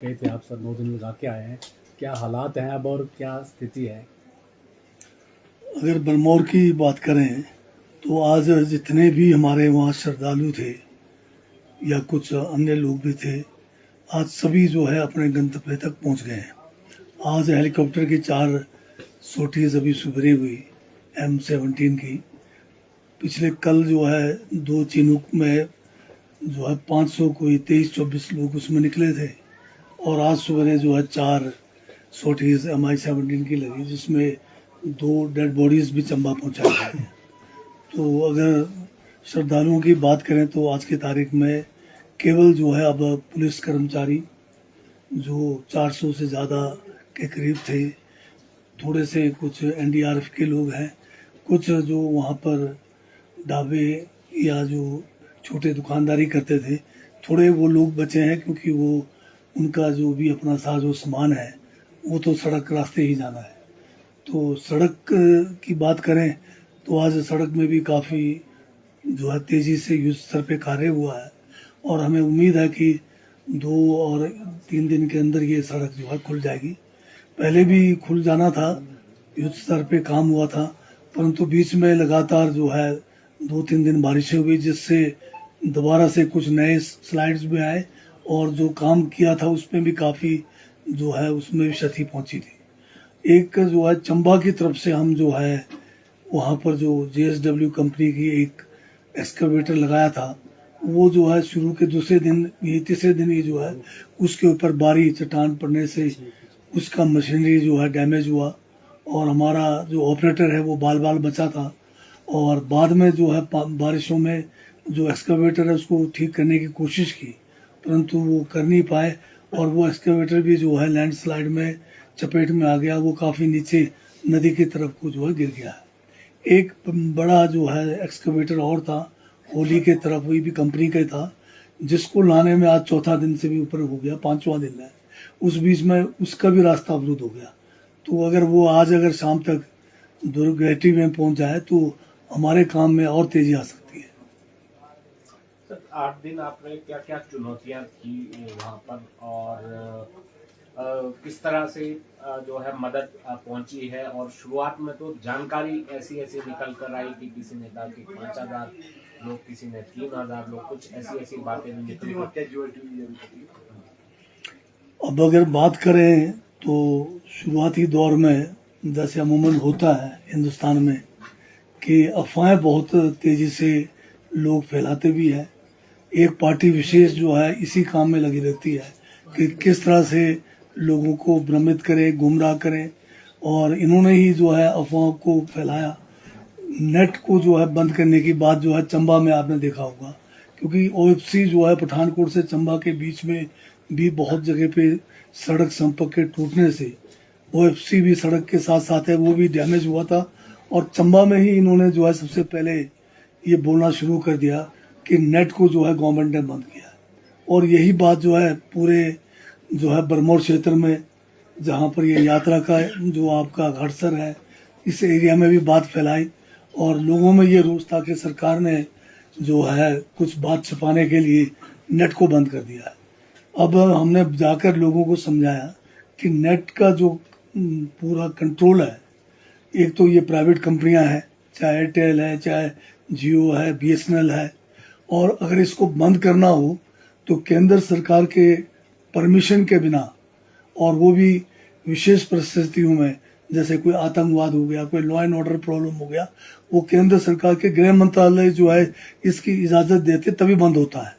गए थे आप सर 9 दिन लगा के आए हैं, क्या हालात हैं अब और क्या स्थिति है? अगर बरमौर की बात करें तो आज जितने भी हमारे वहाँ श्रद्धालु थे या कुछ अन्य लोग भी थे, आज सभी जो है अपने गंतव्य तक पहुँच गए हैं। आज हेलीकॉप्टर की 4 सोटीज अभी सुबह हुई M17 की। पिछले कल जो है 2 चिनूक में जो है 500 कोई 23-24 लोग उसमें निकले थे, और आज सुबह जो है 4 सोटीज MI-17 की लगी, जिसमें 2 डेड बॉडीज भी चंबा पहुंचाई गई हैं। तो अगर श्रद्धालुओं की बात करें तो आज की तारीख में केवल जो है अब पुलिस कर्मचारी जो 400 से ज़्यादा के करीब थे, थोड़े से कुछ NDRF के लोग हैं, कुछ जो वहाँ पर ढाबे या जो छोटे दुकानदारी करते थे, थोड़े वो लोग बचे हैं, क्योंकि वो उनका जो भी अपना साजो सामान है वो तो सड़क रास्ते ही जाना है। तो सड़क की बात करें तो आज सड़क में भी काफ़ी जो है तेज़ी से युद्ध स्तर पे कार्य हुआ है, और हमें उम्मीद है कि 2 और 3 दिन के अंदर ये सड़क जो है खुल जाएगी। पहले भी खुल जाना था, युद्ध स्तर पे काम हुआ था, परंतु बीच में लगातार जो है 2-3 दिन बारिशें हुई, जिससे दोबारा से कुछ नए स्लाइड्स भी आए, और जो काम किया था उसमें भी काफ़ी जो है उसमें भी क्षति पहुंची थी। एक जो है चंबा की तरफ से हम जो है वहाँ पर जो JSW कंपनी की एक एक्सकवेटर लगाया था, वो जो है शुरू के दूसरे दिन, ये तीसरे दिन ही जो है उसके ऊपर भारी चट्टान पड़ने से उसका मशीनरी जो है डैमेज हुआ, और हमारा जो ऑपरेटर है वो बाल बाल बचा था। और बाद में जो है बारिशों में जो एक्सकवेटर है उसको ठीक करने की कोशिश की, परंतु वो कर नहीं पाए, और वो एक्सकवेटर भी जो है लैंडस्लाइड में चपेट में आ गया, वो काफ़ी नीचे नदी की तरफ को जो है गिर गया है। एक बड़ा जो है एक्सकवेटर और था, होली के तरफ, वही भी कंपनी का था, जिसको लाने में आज चौथा दिन से भी ऊपर हो गया, 5वां दिन है। उस बीच में उसका भी रास्ता अवरुद्ध हो गया। तो अगर वो आज अगर शाम तक दुर्गति में पहुंच जाए तो हमारे काम में और तेजी आ सकती है। सर 8 दिन आपने क्या क्या चुनौतियां की वहाँ पर, और किस तरह से जो है मदद पहुंची है? और शुरुआत में तो जानकारी ऐसी ऐसी निकल कर आई कि किसी ने कहा कि 5,000 लोग, किसी ने 3,000 लोग, कुछ ऐसी ऐसी बातें भी निकली। अब अगर बात करें तो शुरुआती दौर में जैसे अमूमन होता है हिंदुस्तान में कि अफवाहें बहुत तेज़ी से लोग फैलाते भी हैं। एक पार्टी विशेष जो है इसी काम में लगी रहती है कि किस तरह से लोगों को भ्रमित करें, गुमराह करें, और इन्होंने ही जो है अफवाहों को फैलाया। नेट को जो है बंद करने की बात जो है चंबा में आपने देखा होगा, क्योंकि OFC जो है पठानकोट से चंबा के बीच में भी बहुत जगह पे सड़क संपर्क के टूटने से OFC भी सड़क के साथ साथ है वो भी डैमेज हुआ था, और चंबा में ही इन्होंने जो है सबसे पहले ये बोलना शुरू कर दिया कि नेट को जो है गवर्नमेंट ने बंद किया। और यही बात जो है पूरे जो है बरमौर क्षेत्र में, जहाँ पर ये यात्रा का जो आपका घाटसर है, इस एरिया में भी बात फैलाई, और लोगों में ये रोष था कि सरकार ने जो है कुछ बात छुपाने के लिए नेट को बंद कर दिया है। अब हमने जाकर लोगों को समझाया कि नेट का जो पूरा कंट्रोल है, एक तो ये प्राइवेट कंपनियां हैं, चाहे एयरटेल है, चाहे जियो है, BSNL है, और अगर इसको बंद करना हो तो केंद्र सरकार के परमिशन के बिना, और वो भी विशेष परिस्थितियों में, जैसे कोई आतंकवाद हो गया, कोई लॉ एंड ऑर्डर प्रॉब्लम हो गया, वो केंद्र सरकार के गृह मंत्रालय जो है इसकी इजाज़त देते तभी बंद होता है।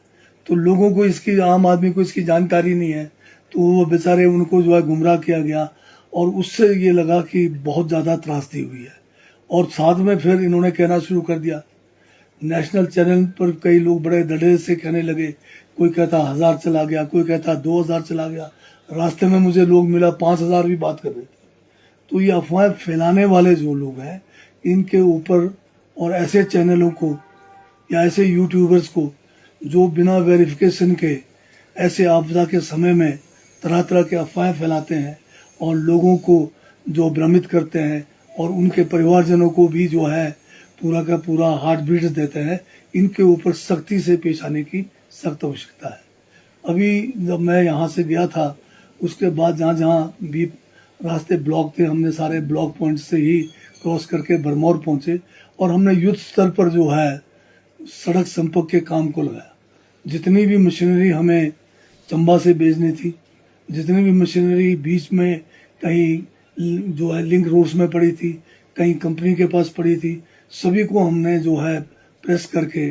तो लोगों को इसकी, आम आदमी को इसकी जानकारी नहीं है, तो वो बेचारे उनको जो है गुमराह किया गया, और उससे ये लगा कि बहुत ज़्यादा त्रासदी हुई है। और साथ में फिर इन्होंने कहना शुरू कर दिया, नेशनल चैनल पर कई लोग बड़े धड़े से कहने लगे, कोई कहता 1,000 चला गया, कोई कहता 2,000 चला गया, रास्ते में मुझे लोग मिला 5,000 भी बात कर रहे थे। तो ये अफवाहें फैलाने वाले जो लोग हैं, इनके ऊपर, और ऐसे चैनलों को या ऐसे यूट्यूबर्स को जो बिना वेरिफिकेशन के ऐसे आपदा के समय में तरह तरह के अफवाहें फैलाते हैं और लोगों को जो भ्रमित करते हैं, और उनके परिवारजनों को भी जो है पूरा का पूरा हार्ट बीट देते हैं, इनके ऊपर सख्ती से पेश आने की सख्त आवश्यकता है। अभी जब मैं यहाँ से गया था उसके बाद जहाँ जहाँ भी रास्ते ब्लॉक थे हमने सारे ब्लॉक पॉइंट से ही क्रॉस करके भरमौर पहुँचे और हमने युद्ध स्तर पर जो है सड़क संपर्क के काम को लगाया। जितनी भी मशीनरी हमें चंबा से भेजनी थी, जितनी भी मशीनरी बीच में कहीं जो है लिंक रोड्स में पड़ी थी, कहीं कंपनी के पास पड़ी थी, सभी को हमने जो है प्रेस करके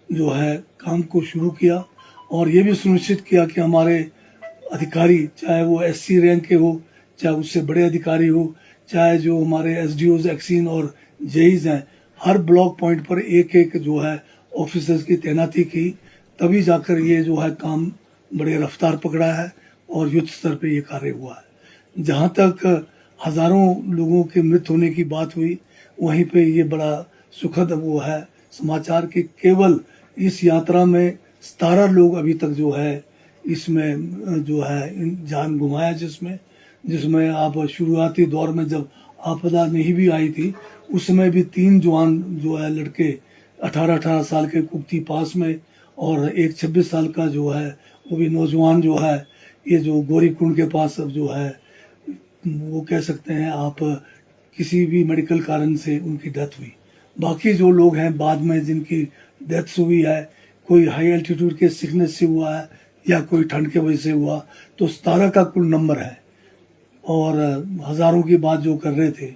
जो है काम को शुरू किया और ये भी सुनिश्चित किया कि हमारे अधिकारी, चाहे वो एससी रैंक के हो, चाहे उससे बड़े अधिकारी हो, चाहे जो हमारे एसडीओज एक्सीन और जेईज हैं, हर ब्लॉक पॉइंट पर एक एक जो है ऑफिसर्स की तैनाती की, तभी जाकर ये जो है काम बड़े रफ्तार पकड़ा है और युद्ध स्तर पे ये कार्य हुआ है। जहाँ तक हजारों लोगों के मृत होने की बात हुई, वहीं पे ये बड़ा सुखद वो है समाचार कि केवल इस यात्रा में 17 लोग अभी तक जो है इसमें जो है जान गुमाया, जिसमें आप शुरुआती दौर में जब आपदा नहीं भी आई थी उस समय भी 3 जवान जो है लड़के 18-18 साल के कुक्ति पास में और एक 26 साल का जो है वो भी नौजवान जो है ये जो गोरी कुंड के पास जो है वो कह सकते हैं आप किसी भी मेडिकल कारण से उनकी डेथ हुई। बाकी जो लोग हैं बाद में जिनकी डेथ हुई है, कोई हाई एल्टीट्यूड के सिकनेस से हुआ है या कोई ठंड के वजह से हुआ, तो 17 का कुल नंबर है और हजारों की बात जो कर रहे थे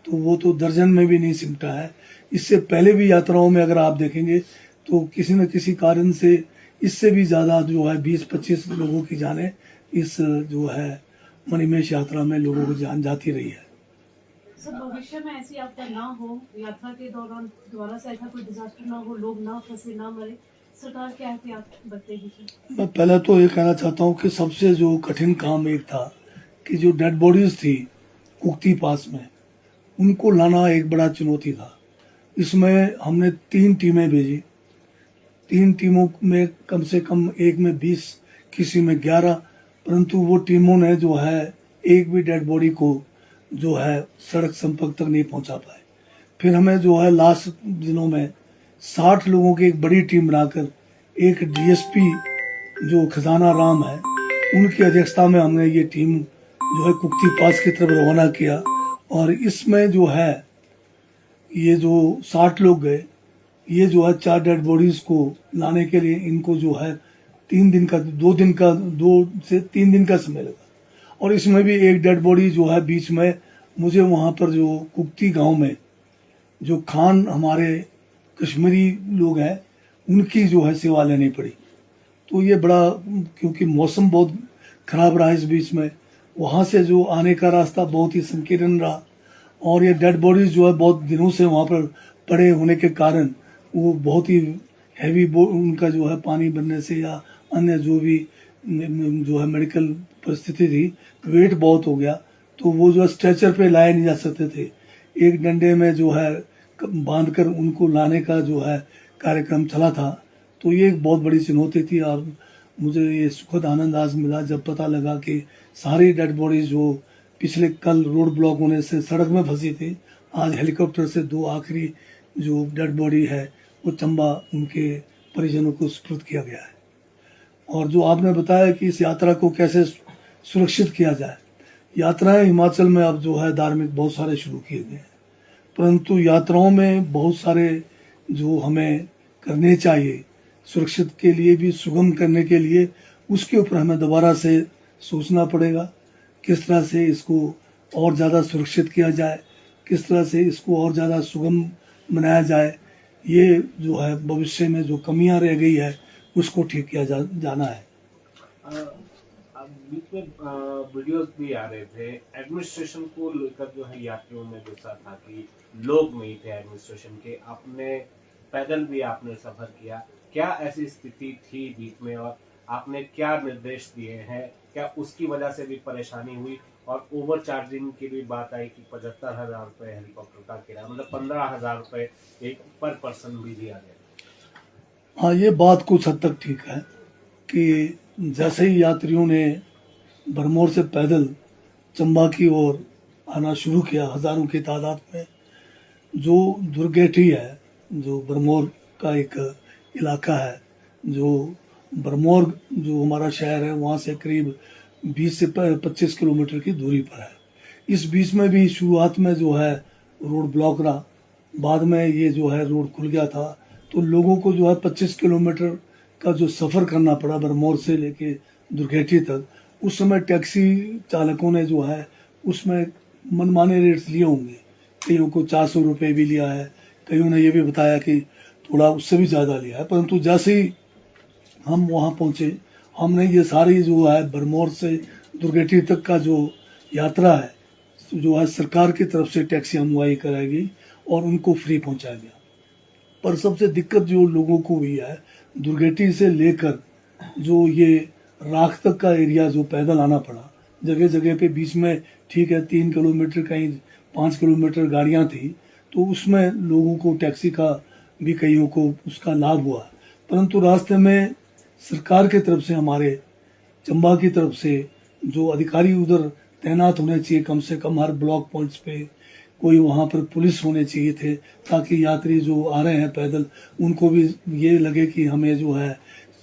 तो वो तो दर्जन में भी नहीं सिमटा है। इससे पहले भी यात्राओं में अगर आप देखेंगे तो किसी न किसी कारण से इससे भी ज़्यादा जो है 20-25 लोगों की जानें इस जो है मणिमहेश यात्रा में लोगों की जान जाती रही है। सर भविष्य में ऐसी आपदा ना हो, यात्रा के दौरान दोबारा से ऐसा कोई डिजास्टर ना हो, लोग ना फंसे ना मरे, सरकार क्या एहतियात बरतेगी? मैं पहले तो ये कहना चाहता हूँ कि सबसे जो कठिन काम एक था कि जो डेड बॉडीज थी कुक्ति पास में उनको लाना एक बड़ा चुनौती था। इसमें हमने 3 टीमें भेजी, 3 टीमों में कम से कम एक में 20 किसी में 11, परंतु वो टीमों ने जो है एक भी डेड बॉडी को जो है सड़क संपर्क तक नहीं पहुंचा पाए। फिर हमें जो है लास्ट दिनों में 60 लोगों की एक बड़ी टीम बनाकर एक डीएसपी जो खजाना राम है उनकी अध्यक्षता में हमने ये टीम जो है कुक्ति पास की तरफ रवाना किया और इसमें जो है ये जो 60 लोग गए, ये जो है 4 डेड बॉडीज को लाने के लिए इनको जो है 2 से 3 दिन का समय लगा और इसमें भी एक डेड बॉडी जो है बीच में मुझे वहाँ पर जो कुक्ति गांव में जो खान हमारे कश्मीरी लोग हैं उनकी जो है सेवा लेनी पड़ी। तो ये बड़ा, क्योंकि मौसम बहुत खराब रहा इस बीच में, वहाँ से जो आने का रास्ता बहुत ही संकीर्ण रहा और ये डेड बॉडीज जो है बहुत दिनों से वहाँ पर पड़े होने के कारण वो बहुत ही हैवी उनका जो है पानी बनने से या अन्य जो भी जो है मेडिकल परिस्थिति थी, वेट बहुत हो गया, तो वो जो है स्ट्रेचर पे लाए नहीं जा सकते थे। एक डंडे में जो है बांधकर उनको लाने का जो है कार्यक्रम चला था। तो ये एक बहुत बड़ी चुनौती थी और मुझे ये सुखद आनंद आज मिला जब पता लगा कि सारी डेड बॉडीज जो पिछले कल रोड ब्लॉक होने से सड़क में फंसी थी, आज हेलीकॉप्टर से 2 आखिरी जो डेड बॉडी है वो चंबा उनके परिजनों को सुपुर्द किया गया है। और जो आपने बताया कि इस यात्रा को कैसे सुरक्षित किया जाए, यात्राएं हिमाचल में अब जो है धार्मिक बहुत सारे शुरू किए गए हैं, परंतु यात्राओं में बहुत सारे जो हमें करने चाहिए सुरक्षित के लिए भी, सुगम करने के लिए, उसके ऊपर हमें दोबारा से सोचना पड़ेगा किस तरह से इसको और ज़्यादा सुरक्षित किया जाए, किस तरह से इसको और ज़्यादा सुगम बनाया जाए। ये जो है भविष्य में जो कमियां रह गई है उसको ठीक किया जाना है। बीच में वीडियोस भी आ रहे थे एडमिनिस्ट्रेशन को लेकर, जो है यात्रियों में गुस्सा था कि लोग नहीं थे एडमिनिस्ट्रेशन के। आपने पैदल भी आपने सफर किया, क्या ऐसी स्थिति थी बीच में और आपने क्या निर्देश दिए हैं? क्या उसकी वजह से भी परेशानी हुई? और ओवर चार्जिंग की भी बात आई कि 75,000 रुपये हेलीकॉप्टर का किराया, मतलब 15,000 रुपये एक पर पर्सन भी दिया गया। हाँ, ये बात कुछ हद तक ठीक है कि जैसे ही यात्रियों ने भरमौर से पैदल चंबा की ओर आना शुरू किया हजारों की तादाद में, जो दुर्गेठी है, जो भरमौर का एक इलाका है, जो भरमौर जो हमारा शहर है वहाँ से करीब 20 से 25 किलोमीटर की दूरी पर है। इस बीच में भी शुरुआत में जो है रोड ब्लॉक रहा, बाद में ये जो है रोड खुल गया था, तो लोगों को जो है 25 किलोमीटर का जो सफ़र करना पड़ा बरमौर से लेके दुर्गेटी तक। उस समय टैक्सी चालकों ने जो है उसमें मनमाने रेट्स लिए होंगे, कईयों को 400 रुपये भी लिया है, कईयों ने ये भी बताया कि थोड़ा उससे भी ज़्यादा लिया है। परंतु जैसे ही हम वहाँ पहुँचे, हमने ये सारी जो है बरमौर से दुर्गेटी तक का जो यात्रा है जो है सरकार की तरफ से टैक्सी मुहैया कराई गई और उनको फ्री पहुँचाया गया। पर सबसे दिक्कत जो लोगों को हुई है, दुर्गेटी से लेकर जो ये राख तक का एरिया जो पैदल आना पड़ा, जगह जगह पे बीच में ठीक है 3 किलोमीटर कहीं 5 किलोमीटर गाड़ियां थी, तो उसमें लोगों को टैक्सी का भी कईयों को उसका लाभ हुआ। परंतु रास्ते में सरकार की तरफ से, हमारे चंबा की तरफ से जो अधिकारी उधर तैनात होने चाहिए, कम से कम हर ब्लॉक पॉइंट्स पे कोई वहाँ पर पुलिस होने चाहिए थे, ताकि यात्री जो आ रहे हैं पैदल उनको भी ये लगे कि हमें जो है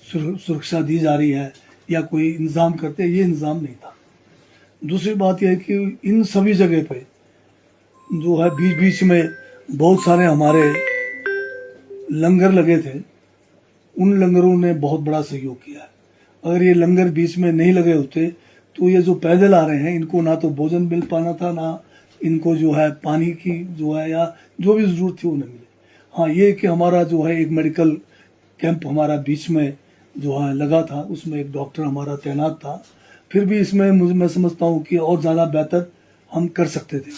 सुरक्षा दी जा रही है या कोई इंतज़ाम करते हैं, ये इंतज़ाम नहीं था। दूसरी बात यह है कि इन सभी जगह पे जो है बीच बीच में बहुत सारे हमारे लंगर लगे थे, उन लंगरों ने बहुत बड़ा सहयोग किया है। अगर ये लंगर बीच में नहीं लगे होते तो ये जो पैदल आ रहे हैं इनको ना तो भोजन मिल पाना था, ना इनको जो है पानी की जो है या जो भी ज़रूरत थी वो नहीं मिले। हाँ, ये कि हमारा जो है एक मेडिकल कैंप हमारा बीच में जो है लगा था, उसमें एक डॉक्टर हमारा तैनात था। फिर भी इसमें मैं समझता हूँ कि और ज़्यादा बेहतर हम कर सकते थे।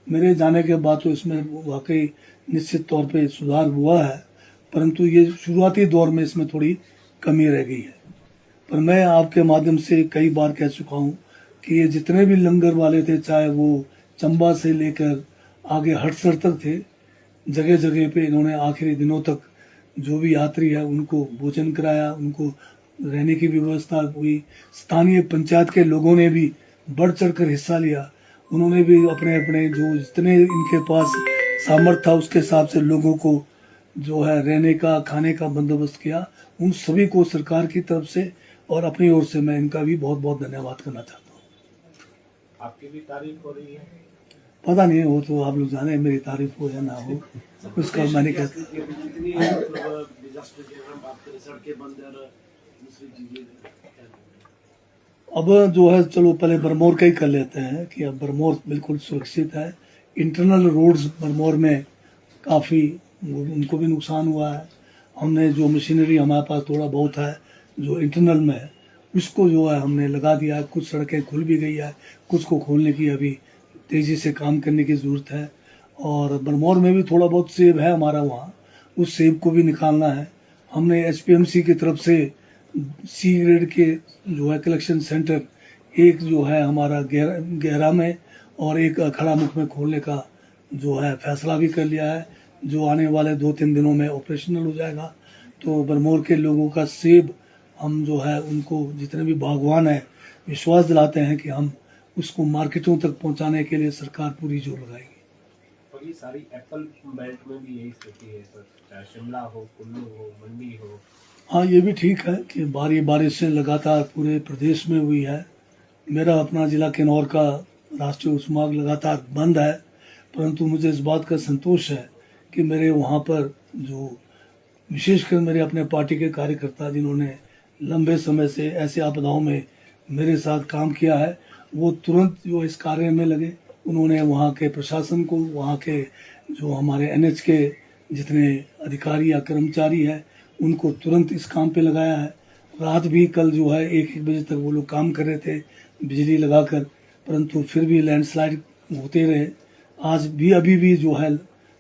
मेरे जाने के बाद तो इसमें वाकई निश्चित तौर पे सुधार हुआ है, परंतु ये शुरुआती दौर में इसमें थोड़ी कमी रह गई है। पर मैं आपके माध्यम से कई बार कह चुका हूँ कि ये जितने भी लंगर वाले थे, चाहे वो चंबा से लेकर आगे हटसर तक थे, जगह जगह पे इन्होंने आखिरी दिनों तक जो भी यात्री है उनको भोजन कराया, उनको रहने की व्यवस्था हुई। स्थानीय पंचायत के लोगों ने भी बढ़ चढ़ कर हिस्सा लिया, उन्होंने भी अपने अपने जो जितने इनके पास सामर्थ्य था उसके हिसाब से लोगों को जो है रहने का, खाने का बंदोबस्त किया। उन सभी को सरकार की तरफ से और अपनी ओर से मैं इनका भी बहुत बहुत धन्यवाद करना चाहता हूँ। आपकी भी तारीफ हो रही है? पता नहीं, वो तो आप लोग जाने मेरी तारीफ हो या ना हो, उसका मैंने क्या। कितनी मतलब डिजास्टर के हम बात करें, सड़कें बंद है, दूसरी चीजें। अब जो है चलो पहले बरमौर का ही कर लेते हैं कि अब बरमौर बिल्कुल सुरक्षित है। इंटरनल रोड्स बरमौर में काफ़ी उनको भी नुकसान हुआ है। हमने जो मशीनरी हमारे पास थोड़ा बहुत है जो इंटरनल में है, उसको जो है हमने लगा दिया है। कुछ सड़कें खुल भी गई है, कुछ को खोलने की अभी तेज़ी से काम करने की ज़रूरत है। और बरमौर में भी थोड़ा बहुत सेब है हमारा वहाँ, उस सेब को भी निकालना है। हमने HPMC की तरफ से C ग्रेड के जो है कलेक्शन सेंटर एक जो है हमारा गहरा में और एक खड़ा मुख में खोलने का जो है फैसला भी कर लिया है, जो आने वाले 2-3 दिनों में ऑपरेशनल हो जाएगा। तो बरमौर के लोगों का सेब हम जो है उनको जितने भी बागवान हैं विश्वास दिलाते हैं कि हम उसको मार्केटों तक पहुंचाने के लिए सरकार पूरी जोर लगाएगी। तो ये सारी एप्पल बेल्ट में भी यही स्थिति है सर, चाहे शिमला हो, कुल्लू हो, मंडी हो। हाँ, ये भी ठीक है कि बारिशें लगातार पूरे प्रदेश में हुई है। मेरा अपना ज़िला किन्नौर का राष्ट्रीय उच्च मार्ग लगातार बंद है, परंतु मुझे इस बात का संतोष है कि मेरे वहाँ पर जो विशेषकर मेरे अपने पार्टी के कार्यकर्ता जिन्होंने लंबे समय से ऐसे आपदाओं में मेरे साथ काम किया है, वो तुरंत जो इस कार्य में लगे। उन्होंने वहाँ के प्रशासन को, वहाँ के जो हमारे NH के जितने अधिकारी या कर्मचारी हैं उनको तुरंत इस काम पे लगाया है। रात भी कल जो है 1-1 बजे तक वो लोग काम कर रहे थे बिजली लगाकर, परंतु फिर भी लैंडस्लाइड होते रहे। आज भी अभी भी जो है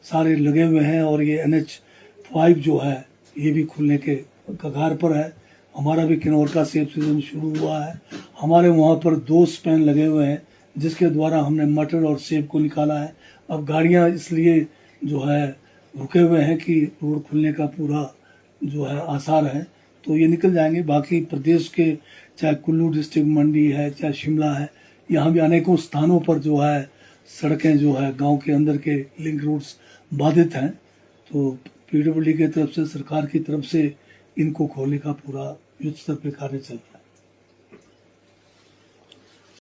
सारे लगे हुए हैं और ये NH5 जो है ये भी खुलने के कगार पर है। हमारा भी किन्नौर का सेब सीजन शुरू हुआ है। हमारे वहाँ पर 2 स्पैन लगे हुए हैं जिसके द्वारा हमने मटर और सेब को निकाला है। अब गाड़ियाँ इसलिए जो है रुके हुए हैं कि रोड खुलने का पूरा जो है आसार है, तो ये निकल जाएंगे। बाकी प्रदेश के चाहे कुल्लू डिस्ट्रिक्ट मंडी है, चाहे शिमला है, यहाँ भी अनेकों स्थानों पर जो है सड़कें जो है गांव के अंदर के लिंक रोड्स बाधित हैं। तो PWD की तरफ से, सरकार की तरफ से इनको खोलने का पूरा युद्ध स्तर पर कार्य चल रहा है।